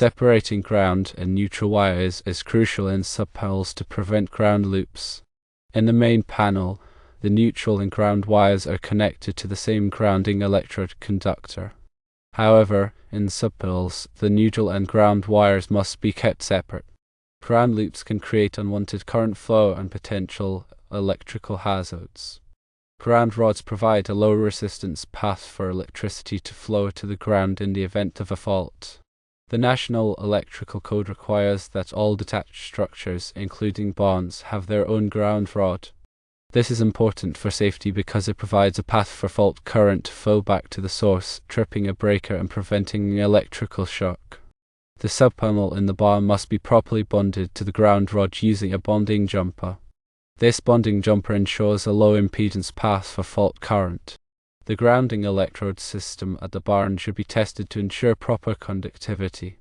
Separating ground and neutral wires is crucial in subpanels to prevent ground loops. In the main panel, the neutral and ground wires are connected to the same grounding electrode conductor. However, in subpanels, the neutral and ground wires must be kept separate. Ground loops can create unwanted current flow and potential electrical hazards. Ground rods provide a low resistance path for electricity to flow to the ground in the event of a fault. The National Electrical Code requires that all detached structures, including barns, have their own ground rod. This is important for safety because it provides a path for fault current to flow back to the source, tripping a breaker and preventing an electrical shock. The subpanel in the barn must be properly bonded to the ground rod using a bonding jumper. This bonding jumper ensures a low impedance path for fault current. The grounding electrode system at the barn should be tested to ensure proper conductivity.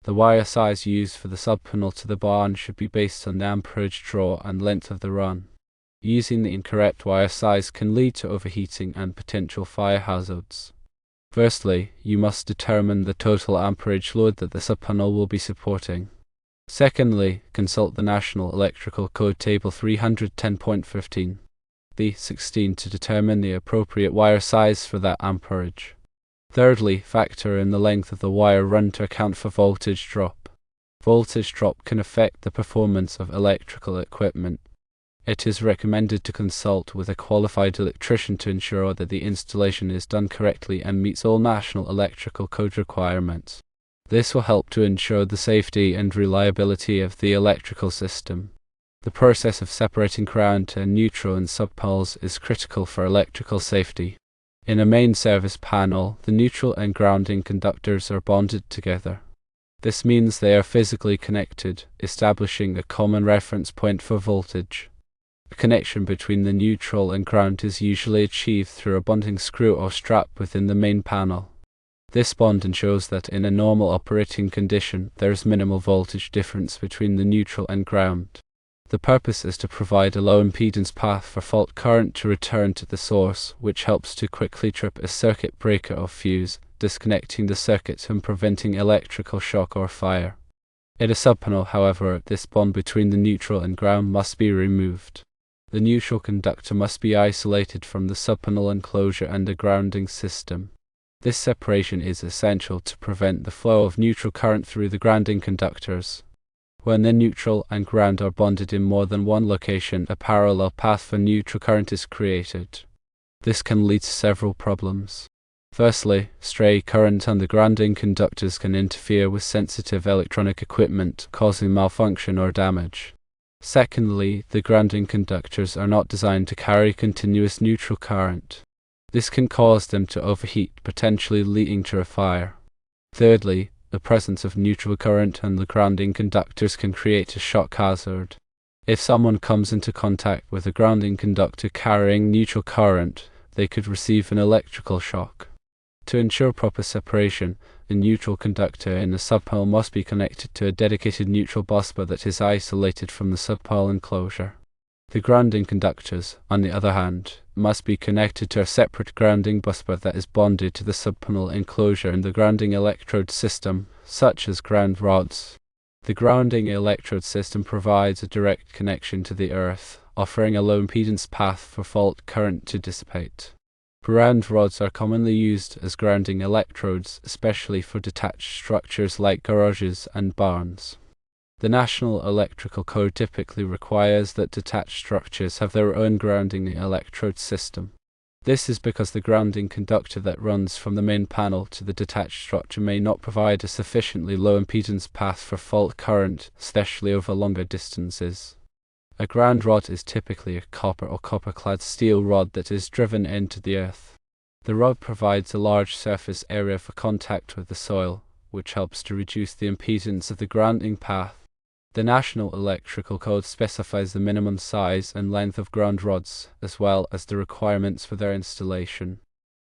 The wire size used for the subpanel to the barn should be based on the amperage draw and length of the run. Using the incorrect wire size can lead to overheating and potential fire hazards. Firstly, you must determine the total amperage load that the subpanel will be supporting. Secondly, consult the National Electrical Code Table 310.15, B16 to determine the appropriate wire size for that amperage. Thirdly, factor in the length of the wire run to account for voltage drop. Voltage drop can affect the performance of electrical equipment. It is recommended to consult with a qualified electrician to ensure that the installation is done correctly and meets all National Electrical Code requirements. This will help to ensure the safety and reliability of the electrical system. The process of separating ground and neutral in subpanels is critical for electrical safety. In a main service panel, the neutral and grounding conductors are bonded together. This means they are physically connected, establishing a common reference point for voltage. A connection between the neutral and ground is usually achieved through a bonding screw or strap within the main panel. This bond ensures that in a normal operating condition, there is minimal voltage difference between the neutral and ground. The purpose is to provide a low impedance path for fault current to return to the source, which helps to quickly trip a circuit breaker or fuse, disconnecting the circuit and preventing electrical shock or fire. In a subpanel, however, this bond between the neutral and ground must be removed. The neutral conductor must be isolated from the subpanel enclosure and the grounding system. This separation is essential to prevent the flow of neutral current through the grounding conductors. When the neutral and ground are bonded in more than one location, a parallel path for neutral current is created. This can lead to several problems. Firstly, stray current on the grounding conductors can interfere with sensitive electronic equipment, causing malfunction or damage. Secondly, the grounding conductors are not designed to carry continuous neutral current. This can cause them to overheat, potentially leading to a fire. Thirdly, the presence of neutral current on the grounding conductors can create a shock hazard. If someone comes into contact with a grounding conductor carrying neutral current, they could receive an electrical shock. To ensure proper separation, the neutral conductor in the subpanel must be connected to a dedicated neutral busbar that is isolated from the subpanel enclosure. The grounding conductors, on the other hand, must be connected to a separate grounding busbar that is bonded to the subpanel enclosure in the grounding electrode system, such as ground rods. The grounding electrode system provides a direct connection to the earth, offering a low impedance path for fault current to dissipate. Ground rods are commonly used as grounding electrodes, especially for detached structures like garages and barns. The National Electrical Code typically requires that detached structures have their own grounding electrode system. This is because the grounding conductor that runs from the main panel to the detached structure may not provide a sufficiently low impedance path for fault current, especially over longer distances. A ground rod is typically a copper or copper-clad steel rod that is driven into the earth. The rod provides a large surface area for contact with the soil, which helps to reduce the impedance of the grounding path. The National Electrical Code specifies the minimum size and length of ground rods, as well as the requirements for their installation.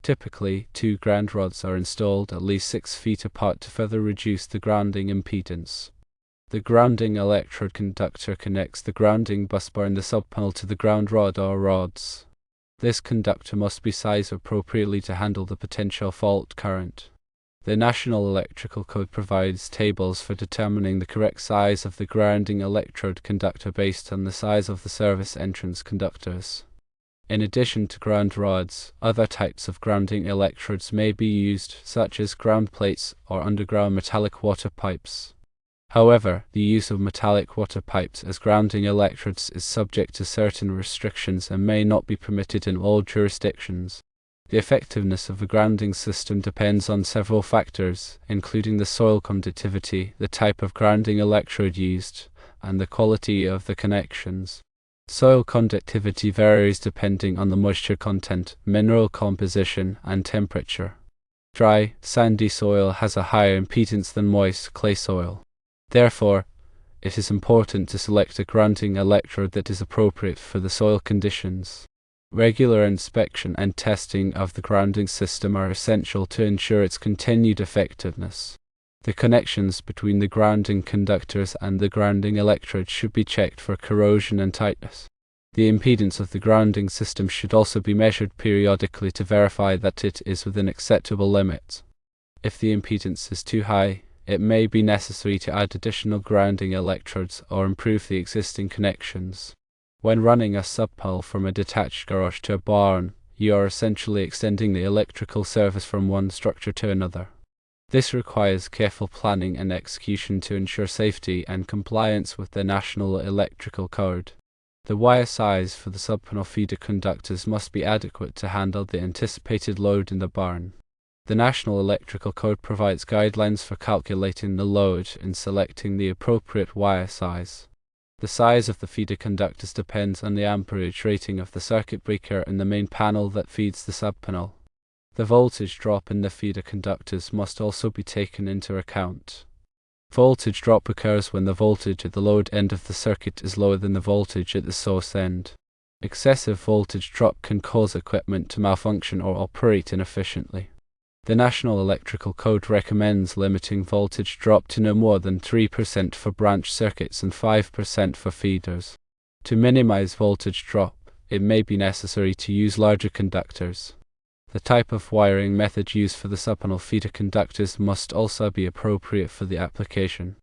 Typically, 2 ground rods are installed at least 6 feet apart to further reduce the grounding impedance. The grounding electrode conductor connects the grounding busbar in the subpanel to the ground rod or rods. This conductor must be sized appropriately to handle the potential fault current. The National Electrical Code provides tables for determining the correct size of the grounding electrode conductor based on the size of the service entrance conductors. In addition to ground rods, other types of grounding electrodes may be used, such as ground plates or underground metallic water pipes. However, the use of metallic water pipes as grounding electrodes is subject to certain restrictions and may not be permitted in all jurisdictions. The effectiveness of a grounding system depends on several factors, including the soil conductivity, the type of grounding electrode used, and the quality of the connections. Soil conductivity varies depending on the moisture content, mineral composition, and temperature. Dry, sandy soil has a higher impedance than moist, clay soil. Therefore, it is important to select a grounding electrode that is appropriate for the soil conditions. Regular inspection and testing of the grounding system are essential to ensure its continued effectiveness. The connections between the grounding conductors and the grounding electrode should be checked for corrosion and tightness. The impedance of the grounding system should also be measured periodically to verify that it is within acceptable limits. If the impedance is too high, it may be necessary to add additional grounding electrodes or improve the existing connections. When running a subpanel from a detached garage to a barn, you are essentially extending the electrical service from one structure to another. This requires careful planning and execution to ensure safety and compliance with the National Electrical Code. The wire size for the subpanel feeder conductors must be adequate to handle the anticipated load in the barn. The National Electrical Code provides guidelines for calculating the load and selecting the appropriate wire size. The size of the feeder conductors depends on the amperage rating of the circuit breaker and the main panel that feeds the subpanel. The voltage drop in the feeder conductors must also be taken into account. Voltage drop occurs when the voltage at the load end of the circuit is lower than the voltage at the source end. Excessive voltage drop can cause equipment to malfunction or operate inefficiently. The National Electrical Code recommends limiting voltage drop to no more than 3% for branch circuits and 5% for feeders. To minimize voltage drop, it may be necessary to use larger conductors. The type of wiring method used for the subpanel feeder conductors must also be appropriate for the application.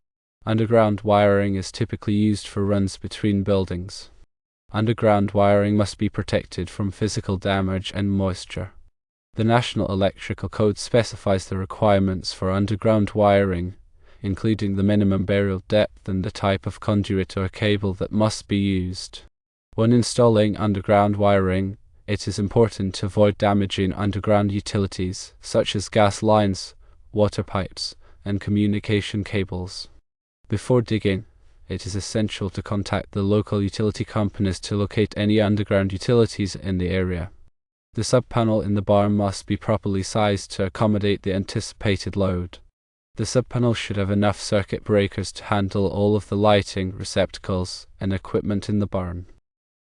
Underground wiring is typically used for runs between buildings. Underground wiring must be protected from physical damage and moisture. The National Electrical Code specifies the requirements for underground wiring, including the minimum burial depth and the type of conduit or cable that must be used. When installing underground wiring, it is important to avoid damaging underground utilities, such as gas lines, water pipes, and communication cables. Before digging, it is essential to contact the local utility companies to locate any underground utilities in the area. The subpanel in the barn must be properly sized to accommodate the anticipated load. The subpanel should have enough circuit breakers to handle all of the lighting, receptacles, and equipment in the barn.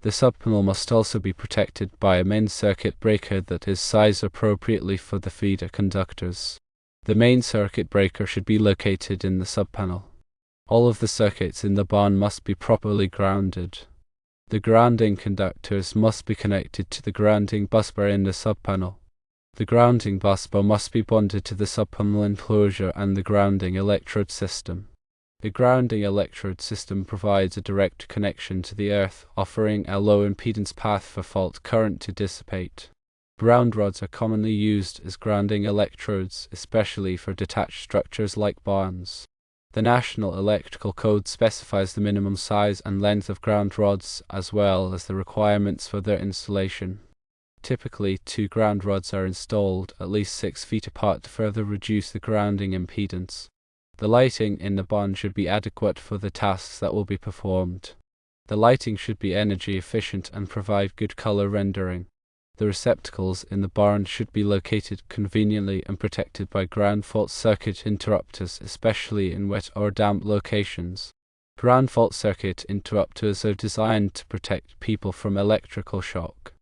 The subpanel must also be protected by a main circuit breaker that is sized appropriately for the feeder conductors. The main circuit breaker should be located in the subpanel. All of the circuits in the barn must be properly grounded. The grounding conductors must be connected to the grounding busbar in the subpanel. The grounding busbar must be bonded to the subpanel enclosure and the grounding electrode system. The grounding electrode system provides a direct connection to the earth, offering a low impedance path for fault current to dissipate. Ground rods are commonly used as grounding electrodes, especially for detached structures like barns. The National Electrical Code specifies the minimum size and length of ground rods, as well as the requirements for their installation. Typically, 2 ground rods are installed at least 6 feet apart to further reduce the grounding impedance. The lighting in the barn should be adequate for the tasks that will be performed. The lighting should be energy efficient and provide good color rendering. The receptacles in the barn should be located conveniently and protected by ground fault circuit interrupters, especially in wet or damp locations. Ground fault circuit interrupters are designed to protect people from electrical shock.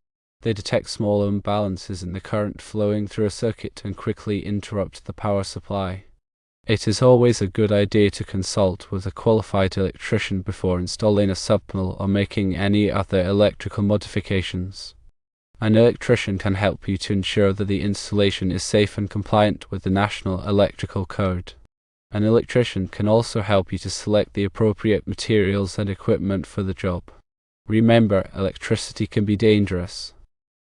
They detect small imbalances in the current flowing through a circuit and quickly interrupt the power supply. It is always a good idea to consult with a qualified electrician before installing a subpanel or making any other electrical modifications. An electrician can help you to ensure that the installation is safe and compliant with the National Electrical Code. An electrician can also help you to select the appropriate materials and equipment for the job. Remember, electricity can be dangerous.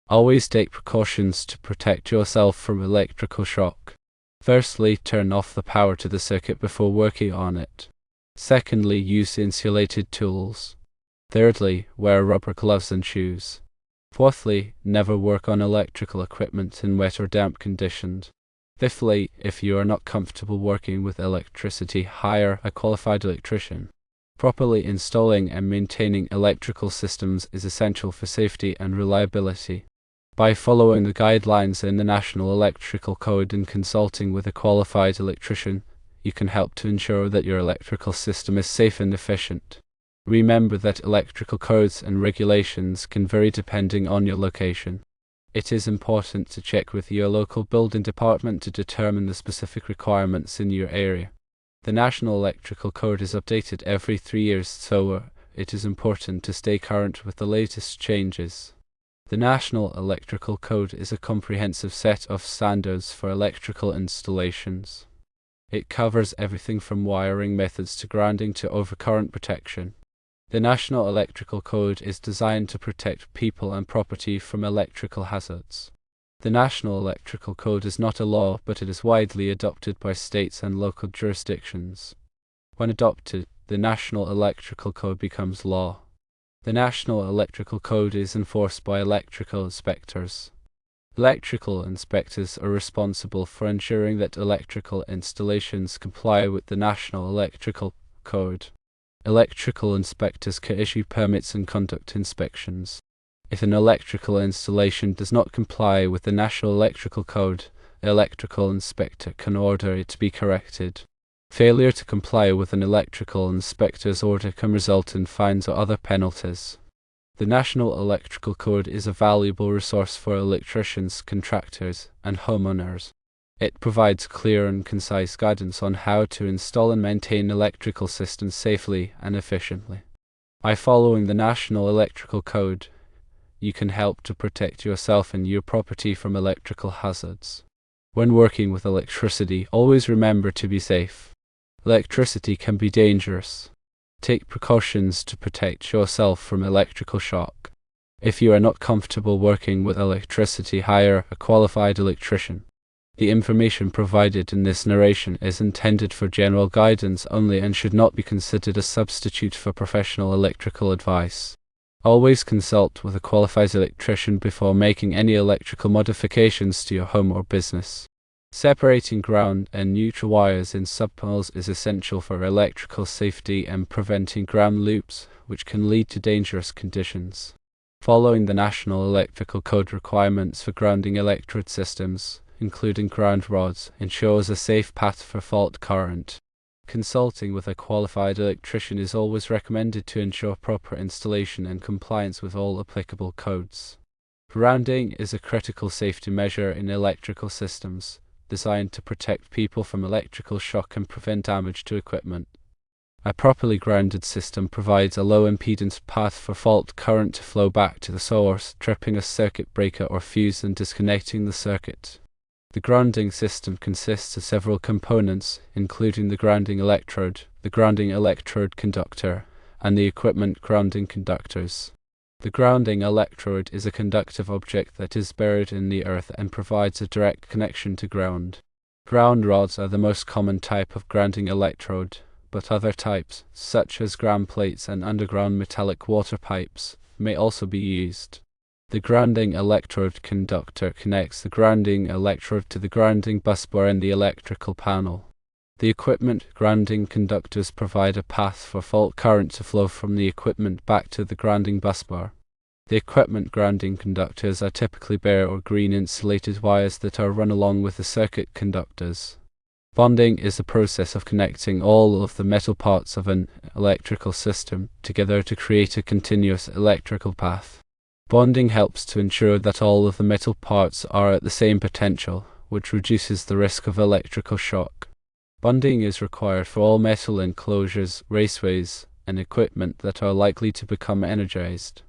Always take precautions to protect yourself from electrical shock. Firstly, turn off the power to the circuit before working on it. Secondly, use insulated tools. Thirdly, wear rubber gloves and shoes. Fourthly, never work on electrical equipment in wet or damp conditions. Fifthly, if you are not comfortable working with electricity, hire a qualified electrician. Properly installing and maintaining electrical systems is essential for safety and reliability. By following the guidelines in the National Electrical Code and consulting with a qualified electrician, you can help to ensure that your electrical system is safe and efficient. Remember that electrical codes and regulations can vary depending on your location. It is important to check with your local building department to determine the specific requirements in your area. The National Electrical Code is updated every 3 years, so it is important to stay current with the latest changes. The National Electrical Code is a comprehensive set of standards for electrical installations. It covers everything from wiring methods to grounding to overcurrent protection. The National Electrical Code is designed to protect people and property from electrical hazards. The National Electrical Code is not a law, but it is widely adopted by states and local jurisdictions. When adopted, the National Electrical Code becomes law. The National Electrical Code is enforced by electrical inspectors. Electrical inspectors are responsible for ensuring that electrical installations comply with the National Electrical Code. Electrical inspectors can issue permits and conduct inspections. If an electrical installation does not comply with the National Electrical Code, the electrical inspector can order it to be corrected. Failure to comply with an electrical inspector's order can result in fines or other penalties. The National Electrical Code is a valuable resource for electricians, contractors, and homeowners. It provides clear and concise guidance on how to install and maintain electrical systems safely and efficiently. By following the National Electrical Code, you can help to protect yourself and your property from electrical hazards. When working with electricity, always remember to be safe. Electricity can be dangerous. Take precautions to protect yourself from electrical shock. If you are not comfortable working with electricity, hire a qualified electrician. The information provided in this narration is intended for general guidance only and should not be considered a substitute for professional electrical advice. Always consult with a qualified electrician before making any electrical modifications to your home or business. Separating ground and neutral wires in subpanels is essential for electrical safety and preventing ground loops, which can lead to dangerous conditions. Following the National Electrical Code requirements for grounding electrode systems, including ground rods, ensures a safe path for fault current. Consulting with a qualified electrician is always recommended to ensure proper installation and compliance with all applicable codes. Grounding is a critical safety measure in electrical systems, designed to protect people from electrical shock and prevent damage to equipment. A properly grounded system provides a low impedance path for fault current to flow back to the source, tripping a circuit breaker or fuse and disconnecting the circuit. The grounding system consists of several components, including the grounding electrode, the grounding electrode conductor, and the equipment grounding conductors. The grounding electrode is a conductive object that is buried in the earth and provides a direct connection to ground. Ground rods are the most common type of grounding electrode, but other types, such as ground plates and underground metallic water pipes, may also be used. The grounding electrode conductor connects the grounding electrode to the grounding busbar in the electrical panel. The equipment grounding conductors provide a path for fault current to flow from the equipment back to the grounding busbar. The equipment grounding conductors are typically bare or green insulated wires that are run along with the circuit conductors. Bonding is the process of connecting all of the metal parts of an electrical system together to create a continuous electrical path. Bonding helps to ensure that all of the metal parts are at the same potential, which reduces the risk of electrical shock. Bonding is required for all metal enclosures, raceways, and equipment that are likely to become energized.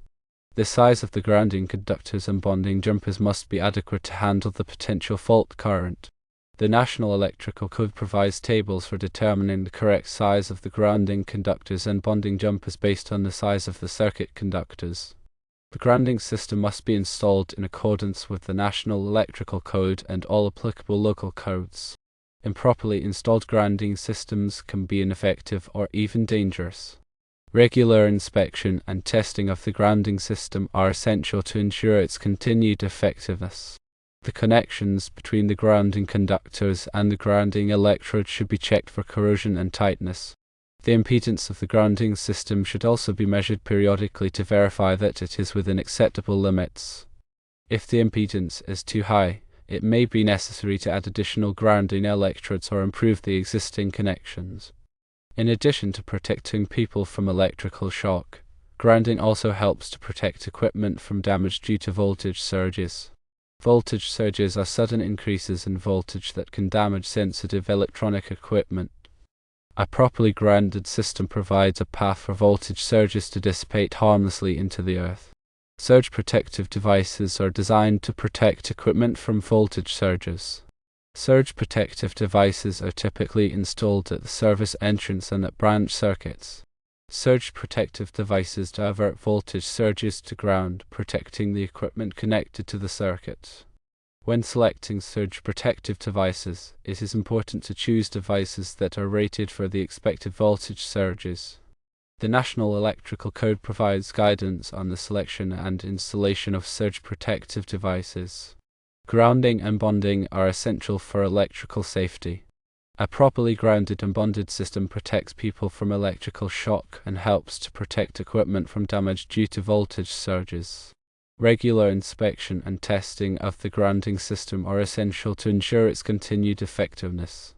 The size of the grounding conductors and bonding jumpers must be adequate to handle the potential fault current. The National Electrical Code provides tables for determining the correct size of the grounding conductors and bonding jumpers based on the size of the circuit conductors. The grounding system must be installed in accordance with the National Electrical Code and all applicable local codes. Improperly installed grounding systems can be ineffective or even dangerous. Regular inspection and testing of the grounding system are essential to ensure its continued effectiveness. The connections between the grounding conductors and the grounding electrodes should be checked for corrosion and tightness. The impedance of the grounding system should also be measured periodically to verify that it is within acceptable limits. If the impedance is too high, it may be necessary to add additional grounding electrodes or improve the existing connections. In addition to protecting people from electrical shock, grounding also helps to protect equipment from damage due to voltage surges. Voltage surges are sudden increases in voltage that can damage sensitive electronic equipment. A properly grounded system provides a path for voltage surges to dissipate harmlessly into the earth. Surge protective devices are designed to protect equipment from voltage surges. Surge protective devices are typically installed at the service entrance and at branch circuits. Surge protective devices divert voltage surges to ground, protecting the equipment connected to the circuit. When selecting surge protective devices, it is important to choose devices that are rated for the expected voltage surges. The National Electrical Code provides guidance on the selection and installation of surge protective devices. Grounding and bonding are essential for electrical safety. A properly grounded and bonded system protects people from electrical shock and helps to protect equipment from damage due to voltage surges. Regular inspection and testing of the grounding system are essential to ensure its continued effectiveness.